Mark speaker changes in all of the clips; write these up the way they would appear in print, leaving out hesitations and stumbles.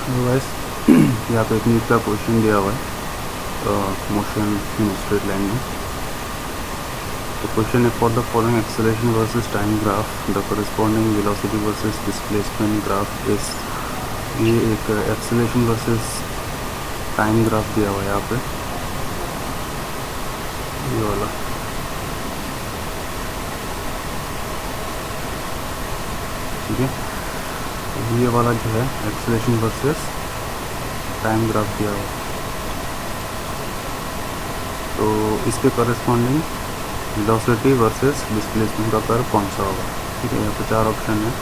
Speaker 1: Otherwise यहाँ पे एक नीट का क्वेश्चन दिया हुआ है मोशन इन स्ट्रेट लाइन में। तो क्वेश्चन है for the following acceleration versus time graph the corresponding velocity versus displacement graph इस। ये एक एक्सेलरेशन वर्सेस टाइम ग्राफ दिया हुआ है यहाँ पे, ये वाला। ठीक है, ये वाला जो है एक्सेलरेशन वर्सेस टाइम ग्राफ दिया हुआ। तो इसके कॉरेस्पॉन्डिंग वेलोसिटी वर्सेस डिस्प्लेसमेंट का कर्व कौन सा होगा। ठीक है, यहाँ पे 4 ऑप्शन है,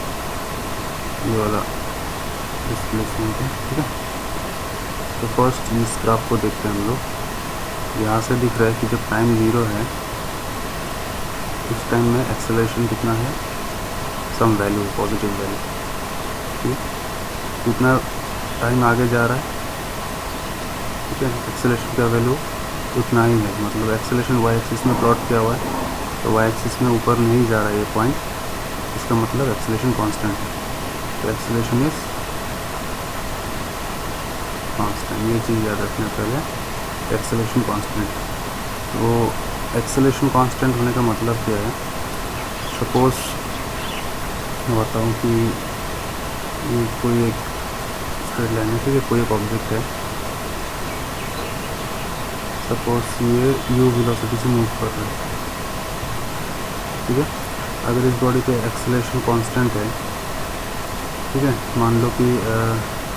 Speaker 1: ये वाला डिस्प्लेसमेंट है। ठीक है, तो फर्स्ट इस ग्राफ को देखते हैं हम लोग। यहाँ से दिख रहा है कि जब टाइम 0 है उस टाइम में एक्सेलरेशन कितना है, सम वैल्यू, पॉजिटिव वैल्यू। ठीक, कितना टाइम आगे जा रहा है, ठीक है, एक्सेलरेशन का वैल्यू उतना ही है। मतलब एक्सेलरेशन वाई एक्सिस में प्लॉट किया हुआ है, तो वाई एक्सिस में ऊपर नहीं जा रहा है ये पॉइंट, इसका मतलब एक्सेलरेशन कांस्टेंट है। तो एक्सेलरेशन इज कांस्टेंट, ये चीज़ याद रखना पहले, एक्सेलरेशन कांस्टेंट। तो एक्सेलरेशन कांस्टेंट होने का मतलब क्या है। सपोज मैं बताऊँ कि ये कोई एक स्ट्रेट लाइन है, ठीक है, कोई एक ऑब्जेक्ट है, सपोज ये u वेलोसिटी से मूव कर रहा है। ठीक है, अगर इस बॉडी पे एक्सेलरेशन कांस्टेंट है, ठीक है, मान लो कि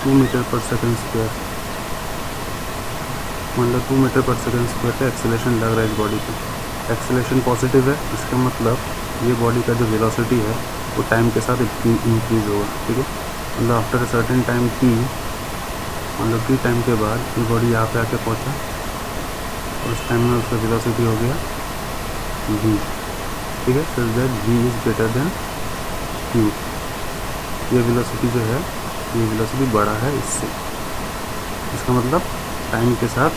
Speaker 1: 2 मीटर पर सेकंड स्क्वायर, मान लो 2 मीटर पर सेकंड स्क्वायर का एक्सेलरेशन लग रहा है इस बॉडी पे, एक्सेलरेशन पॉजिटिव है, इसका मतलब ये बॉडी का जो वेलोसिटी है वो टाइम के साथ इंक्रीज़ होगा। ठीक है, मतलब after a certain time t, मान लो t टाइम के बाद ये बॉडी यहाँ पे आके पहुँचा और उस टाइम में उसका वेलोसिटी हो गया v। ठीक है, so that v is greater than q। ये वेलोसिटी जो है, ये वेलोसिटी बड़ा है इससे, इसका मतलब टाइम के साथ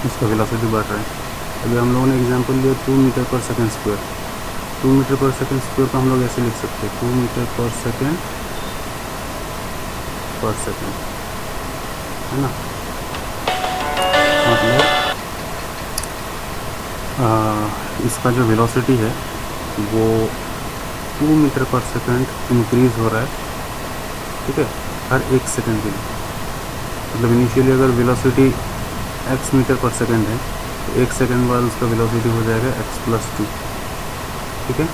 Speaker 1: इसका वेलोसिटी बढ़ रहा है। अभी हम लोगों ने एग्जांपल लिया 2 मीटर पर सेकंड स्क्वायर। 2 मीटर पर सेकंड स्क्वायर को हम लोग ऐसे लिख सकते हैं, 2 मीटर पर सेकंड, है ना। मतलब इसका जो वेलोसिटी है वो 2 मीटर पर सेकंड इंक्रीज़ हो रहा है। ठीक है, हर 1 सेकंड के लिए। मतलब इनिशियली अगर वेलोसिटी x मीटर पर सेकंड है तो 1 सेकंड बाद उसका वेलोसिटी हो जाएगा x+2। ठीक है,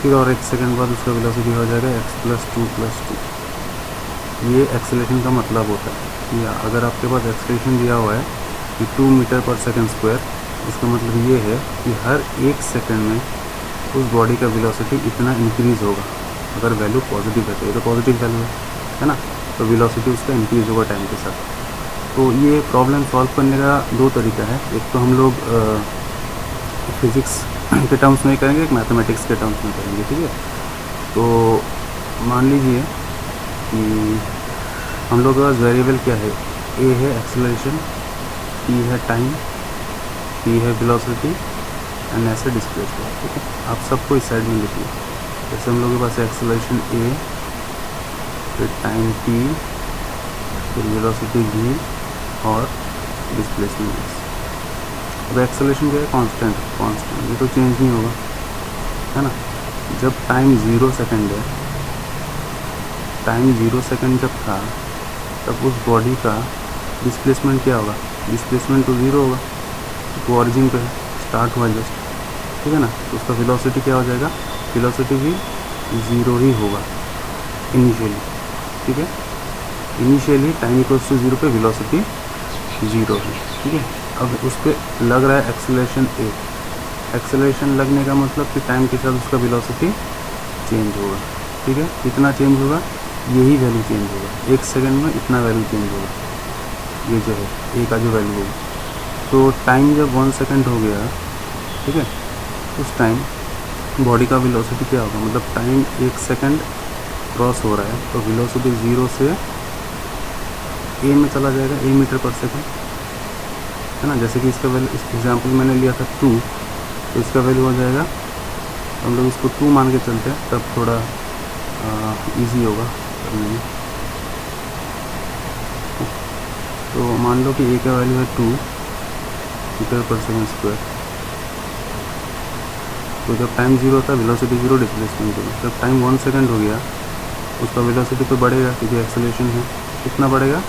Speaker 1: फिर और 1 सेकंड बाद उसका वेलोसिटी हो जाएगा x+2+2। ये एक्सेलरेशन का मतलब होता है। या अगर आपके पास एक्सेलरेशन दिया हुआ है कि 2 मीटर पर सेकंड स्क्वायर, इसका मतलब ये है कि हर 1 सेकंड में उस बॉडी का वेलोसिटी इतना इंक्रीज़ होगा। अगर वैल्यू पॉजिटिव है तो ये तो पॉजिटिव वैल्यू है ना, तो वेलोसिटी उसका इंक्रीज़ होगा टाइम के साथ। तो ये प्रॉब्लम सॉल्व करने का 2 तरीका है। एक तो हम लोग फिज़िक्स के टर्म्स में करेंगे, एक मैथमेटिक्स के टर्म्स में करेंगे। ठीक है, तो मान लीजिए कि हम लोग का वेरिएबल क्या है, ए है एक्सेलरेशन, ई है टाइम, पी है वेलोसिटी एंड ऐसे डिस्प्लेसमेंट। ठीक है, आप सबको इस साइड में लिखिए। जैसे हम लोग के पास एक्सेलरेशन ए, फिर टाइम टी, फिर वेलोसिटी v और डिस्प्लेसमेंट s। अब एक्सेलरेशन क्या है, कांस्टेंट, ये तो चेंज नहीं होगा, है ना। जब टाइम 0 सेकंड है, टाइम 0 सेकंड जब था तब उस बॉडी का डिस्प्लेसमेंट क्या होगा, डिस्प्लेसमेंट तो 0 होगा, तो ऑरिजिन पे स्टार्ट हुआ जस्ट। ठीक है ना, तो उसका वेलोसिटी क्या हो जाएगा, वेलोसिटी भी 0 ही होगा इनिशियली। ठीक है, इनिशियली टाइम इक्वल्स टू 0 पे वेलोसिटी 0 है। ठीक है, अब उस पर लग रहा है एक्सेलरेशन ए। एक्सेलरेशन लगने का मतलब कि टाइम के साथ उसका वेलोसिटी चेंज होगा। ठीक है, कितना चेंज होगा, यही वैल्यू चेंज होगा, 1 सेकंड में इतना वैल्यू चेंज होगा, ये जो है ए का जो वैल्यू होगा। तो टाइम जब 1 सेकंड हो गया, ठीक है, उस टाइम बॉडी का वेलोसिटी क्या होगा, मतलब टाइम 1 सेकंड क्रॉस हो रहा है तो वेलोसिटी 0 से ए में चला जाएगा, ए मीटर पर सेकंड, है ना। जैसे कि इसका वैल्यू, इस एग्जांपल मैंने लिया था 2, तो इसका वैल्यू हो जाएगा, हम लोग इसको 2 मान के चलते हैं, तब थोड़ा इजी होगा करने में। तो मान लो कि ए का वैल्यू है 2 मीटर पर सेकेंड स्क्वायर। तो जब टाइम 0 था वेलोसिटी 0, डिस्प्लेसमेंट 0। जब टाइम 1 सेकेंड हो गया उसका वेलोसिटी तो बढ़ेगा क्योंकि एक्सेलरेशन है। कितना बढ़ेगा?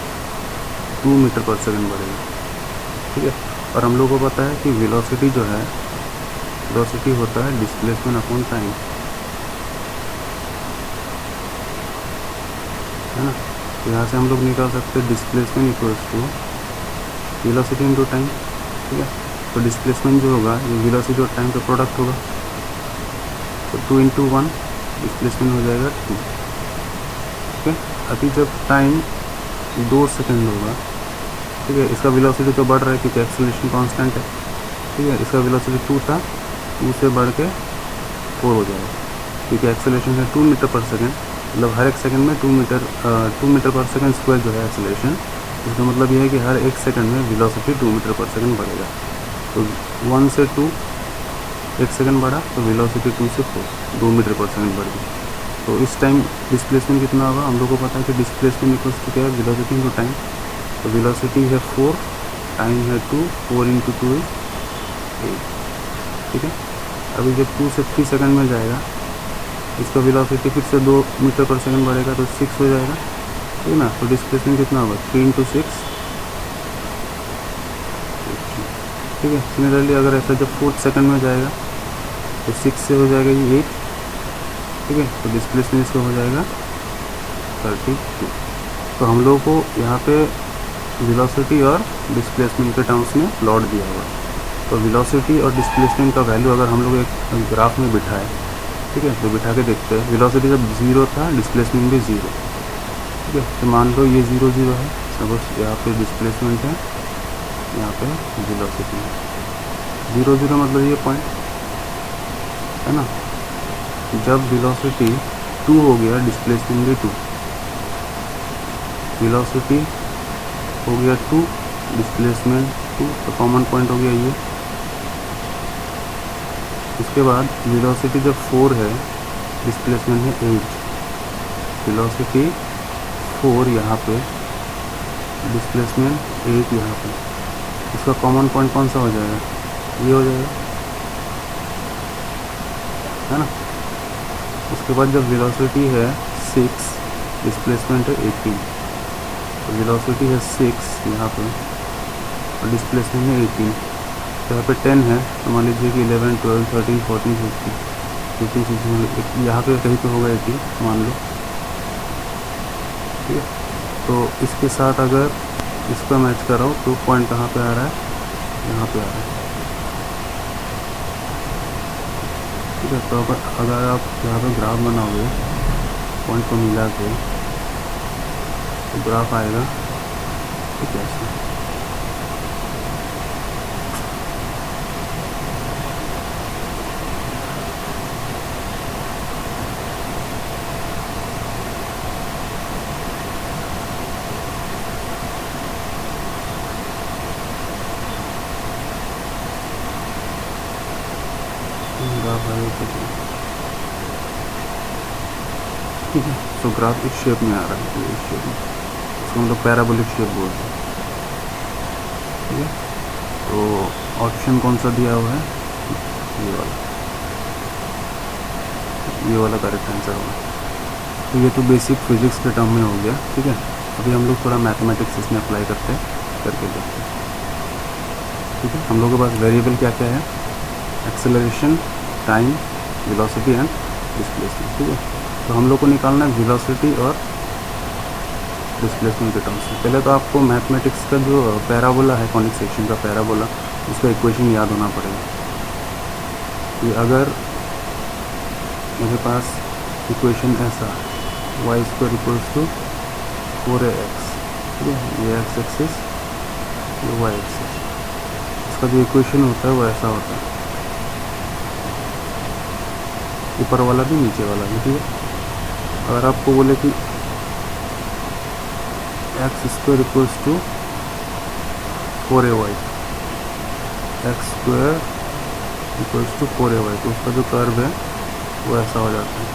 Speaker 1: 2 मीटर पर सेकेंड बढ़ेगा। ठीक है। और हम लोग को पता है कि वेलोसिटी जो है, वेलोसिटी होता है डिस्प्लेसमेंट अपॉन टाइम, है ना। तो यहाँ से हम लोग निकाल सकते हैं displacement equals to velocity into time. ठीक है। तो डिस्प्लेसमेंट जो होगा ये वेलोसिटी और टाइम का प्रोडक्ट होगा। तो 2 इंटू 1 डिस्प्लेसमेंट हो जाएगा 2। ठीक है। अभी जब टाइम 2 सेकेंड होगा, ठीक है, इसका वेलोसिटी तो बढ़ रहा है क्योंकि एक्सेलरेशन कांस्टेंट है। ठीक है। इसका वेलोसिटी 2 था, 2 से बढ़ के 4 हो जाएगा क्योंकि एक्सेलरेशन है 2 मीटर पर सेकेंड। मतलब हर एक सेकंड में 2 मीटर पर सेकंड स्क्वायर जो है एक्सेलरेशन। इसका मतलब ये है कि हर एक सेकंड में वेलोसिटी 2 मीटर पर सेकंड बढ़ेगा। तो 1 से 2 एक सेकंड बढ़ा तो वेलोसिटी 2 से 4 2 मीटर पर सेकंड बढ़ गई। तो इस टाइम डिस्प्लेसमेंट कितना होगा? हम लोग को पता है कि डिस्प्लेसमेंट इक्वल्स टू क्या है? Velocity into time. तो वेलोसिटी है 4, टाइम है 2, 4 इंटू 2 इज 8। ठीक है। अभी जब 2 से 3 सेकंड में जाएगा इसका वेलोसिटी फिर से 2 मीटर पर सेकंड बढ़ेगा तो 6 हो जाएगा। ठीक है ना। तो डिस्प्लेसमेंट कितना होगा? 3 इंटू 6। ठीक है। सिमिलरली अगर ऐसा जब 4 सेकंड में जाएगा तो 6 से हो जाएगा ये 8। ठीक है। तो डिस्प्लेसमेंट इसका हो जाएगा 32। तो हम लोग को यहाँ पे वेलोसिटी और डिस्प्लेसमेंट के टर्म्स में प्लॉट दिया हुआ। तो वेलोसिटी और डिस्प्लेसमेंट का वैल्यू अगर हम लोग एक ग्राफ में बिठाएं, ठीक है, तो बिठा के देखते हैं। वेलोसिटी जब 0 था डिस्प्लेसमेंट भी 0। ठीक है। तो मान लो ये 0 0 है, सपोज यहाँ पे डिस्प्लेसमेंट है, यहाँ पे वेलोसिटी है। 0 0 मतलब ये पॉइंट है ना। जब वेलोसिटी 2 हो गया डिस्प्लेसमेंट भी 2, वेलोसिटी हो गया 2, डिस्प्लेसमेंट 2, तो कॉमन पॉइंट हो गया ये। उसके बाद वेलोसिटी जब 4 है डिस्प्लेसमेंट है 8, वेलोसिटी 4 यहाँ पे, डिस्प्लेसमेंट 8 यहाँ पे। इसका कॉमन पॉइंट कौन सा हो जाएगा? ये हो जाएगा, है ना। उसके बाद जब वेलोसिटी है 6, डिस्प्लेसमेंट है 18, तो वेलोसिटी है 6 यहाँ पे और डिस्प्लेसमेंट है 18। तो यहाँ पे 10 है, तो मान लीजिए कि 11 12 13 14 15 15 16 यहाँ पे कहीं पे होगा 18 मान लो। ठीक है। तो इसके साथ अगर इसका मैच कराओ तो पॉइंट कहाँ पे आ रहा है? यहाँ पे आ रहा है। ठीक है। तो अगर आप यहाँ पे ग्राफ बनाओगे पॉइंट को मिला के तो ग्राफ आएगा ठीक है ऐसे। ग्राफ आएगा कुछ ठीक है। तो ग्राफ इस शेप में आ रहा है, इस शेप में, इसको हम लोग पैराबोलिक शेप बोलते हैं। ठीक है। तो ऑप्शन कौन सा दिया हुआ है? ये वाला करेक्ट आंसर होगा। तो ये तो बेसिक फिजिक्स के टर्म में हो गया। ठीक है। अभी हम लोग थोड़ा मैथमेटिक्स इसमें अप्लाई करके देखते हैं। ठीक है। हम लोग के पास वेरिएबल क्या क्या है? Acceleration, time, velocity and displacement. ठीक है। तो हम लोग को निकालना है वेलोसिटी और डिस्प्लेसमेंट के टर्म्स में। पहले तो आपको मैथमेटिक्स का जो पैराबोला है, कॉनिक सेक्शन का पैराबोला, उसका इक्वेशन याद होना पड़ेगा। कि अगर मेरे पास इक्वेशन ऐसा Y square equals to 4ax, ठीक है, ये एक्स एक्सिस, ये वाई एक्सिस, इसका जो इक्वेशन होता है वो ऐसा होता है, ऊपर वाला भी नीचे वाला भी। ठीक है। अगर आपको बोले कि X square equals to 4ay, X square equals to 4ay, तो उसका जो कर्व है वो ऐसा हो जाता है।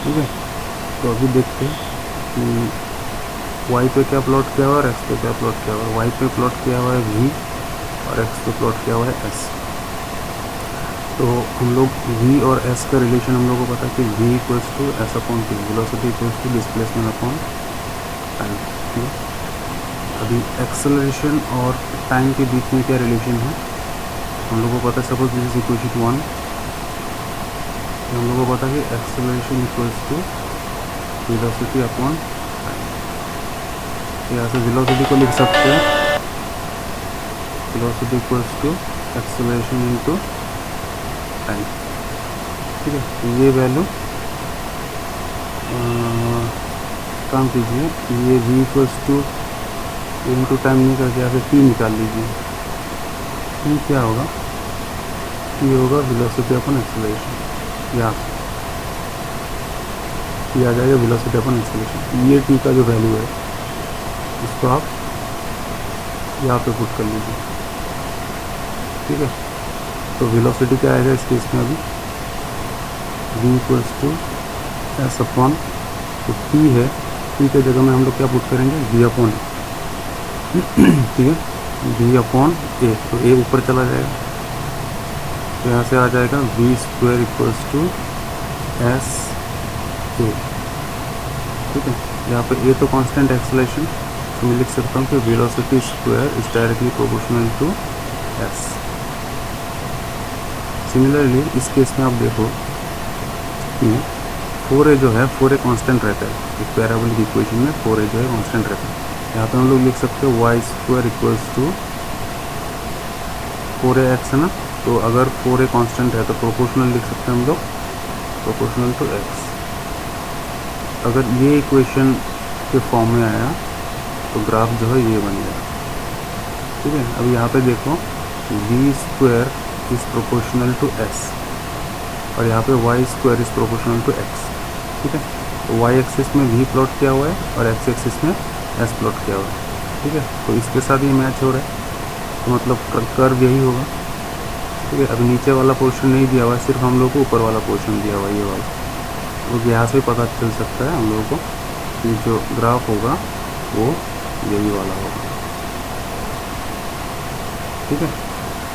Speaker 1: ठीक है। तो अभी देखते हैं कि वाई पे क्या प्लॉट किया हुआ है और एक्स पे क्या प्लॉट किया हुआ है। वाई पे प्लॉट किया हुआ है वी और एक्स पे प्लॉट किया हुआ है एस। तो हम लोग वी और एस का रिलेशन हम लोग को पता है कि V equals to S upon T, velocity equals to displacement upon time. ठीक है, अभी एक्सेलरेशन और टाइम के बीच में क्या रिलेशन है हम लोग को पता है। सपोज दिस इज इक्वेशन 1, हम लोग को पता है कि acceleration equals to velocity upon time. यहाँ से वेलोसिटी को लिख सकते हैं, velocity equals to acceleration into time. ठीक है, तो ये वैल्यू काम कीजिए, ये v equals to into time नहीं करके यहाँ से t निकाल लीजिए। t क्या होगा, t होगा वेलोसिटी अपन एक्सेलरेशन, यहाँ ये आ जाएगा वेलोसिटी अपन एक्सेलरेशन। ये t का जो वैल्यू है इसको आप यहाँ पे पुट कर लीजिए। ठीक है, तो वेलोसिटी क्या आएगा इस केस में, अभी v equals to S upon, तो t है, t के जगह में हम लोग क्या पुट करेंगे, v अपॉन। ठीक है, v अपॉन ए, तो a ऊपर चला जाएगा, तो यहाँ से आ जाएगा v square equals to S A. ठीक है, यहाँ पर a तो कांस्टेंट एक्सेलरेशन, तो मैं लिख सकता हूँ कि velocity square is directly proportional to S. Similarly इस केस में आप देखो कि 4a जो है 4a कांस्टेंट रहता है, एक पैराबोलिक इक्वेशन में 4a जो है कांस्टेंट रहता है। यहाँ पे हम लोग लिख सकते हैं Y square equals to 4ax है ना, तो अगर 4a कांस्टेंट है तो प्रोपोर्शनल लिख सकते हैं हम लोग, प्रोपोर्शनल टू x। अगर ये इक्वेशन के फॉर्म में आया तो ग्राफ जो है ये बन गया। ठीक है, अब यहाँ पे देखो v square is proportional to s और यहाँ पे y square is proportional to x। ठीक है, तो y एक्सिस में v प्लॉट किया हुआ है और x एक्सिस में s प्लॉट किया हुआ है। ठीक है, तो इसके साथ ये मैच हो रहा है, तो मतलब कर्व यही होगा। ठीक है, अभी नीचे वाला पोर्शन नहीं दिया हुआ है, सिर्फ हम लोग को ऊपर वाला पोर्शन दिया हुआ है, ये वाला। तो यहाँ से पता चल सकता है हम लोगों को कि जो ग्राफ होगा वो यही वाला होगा। ठीक है,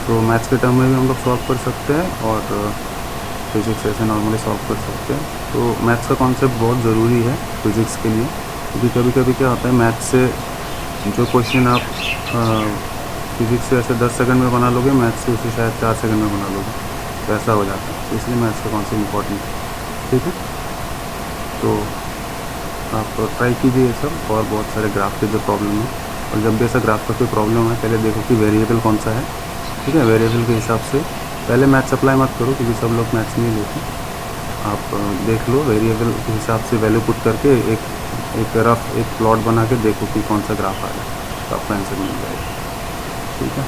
Speaker 1: तो मैथ्स के टर्म में भी हम लोग सॉल्व कर सकते हैं और फिज़िक्स ऐसे नॉर्मली सॉल्व कर सकते हैं। तो मैथ्स का कॉन्सेप्ट बहुत ज़रूरी है फिज़िक्स के लिए, क्योंकि कभी कभी क्या होता है मैथ्स से जो क्वेश्चन आप फिज़िक्स से ऐसे 10 सेकंड में बना लोगे, मैथ्स से उसे शायद 4 सेकंड में बना लोगे, तो ऐसा हो जाता है। तो इसलिए मैथ्स का कॉन्सेप्ट इंपॉर्टेंट है। ठीक है, तो आप ट्राई कीजिए ये सब, और बहुत सारे ग्राफ के जो प्रॉब्लम है, और जब भी ऐसा ग्राफ का कोई प्रॉब्लम है पहले देखो कि वेरिएबल कौन सा है। ठीक है, वेरिएबल के हिसाब से पहले मैथ्स अप्लाई मत करो, क्योंकि सब लोग मैथ्स नहीं लेते। आप देख लो वेरिएबल के हिसाब से वैल्यू पुट करके एक रफ एक प्लॉट बना के देखो कि कौन सा ग्राफ आ रहा है, तो आपका आंसर मिल जाएगा। ठीक है।